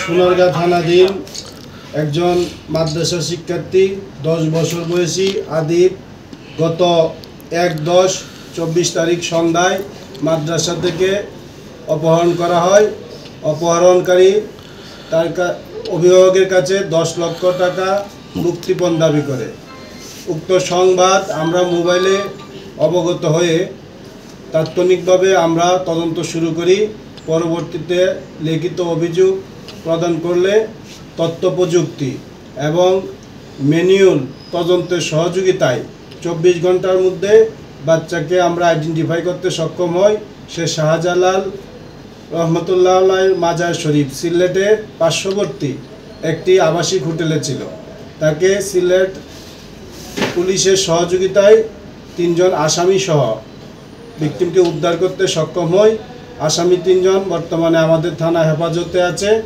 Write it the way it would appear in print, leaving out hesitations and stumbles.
সোনারগাঁ থানাধীন একজন মাদ্রাসা শিক্ষার্থী 10 বছর বয়সী আদিব গত 1/10/24 তারিখ সন্ধ্যায় মাদ্রাসা থেকে অপহরণ করা হয়। অপহরণকারী তার অভিভাবকের কাছে 10 লক্ষ টাকা মুক্তিপণ দাবি করে। উক্ত সংবাদ আমরা মোবাইলে অবগত হয়ে তাৎক্ষণিকভাবে আমরা তদন্ত শুরু করি। পরবর্তীতে লিখিত অভিযোগ প্রদান করলে তথ্য প্রযুক্তি এবং ম্যানুয়াল তদন্তের সহযোগিতায় 24 ঘন্টার মধ্যে বাচ্চাকে আমরা আইডেন্টিফাই করতে সক্ষম হই। সে শাহজালাল রহমতুল্লাহ আলাইহির মাজার শরীফ সিলেটের পার্শ্ববর্তী একটি আবাসিক হোটেলে ছিল। তাকে সিলেট পুলিশের সহযোগিতায় 3 জন আসামি সহ ভিকটিমকে উদ্ধার করতে সক্ষম হই। আসামি 3 জন বর্তমানে আমাদের থানা হেফাজতে আছে।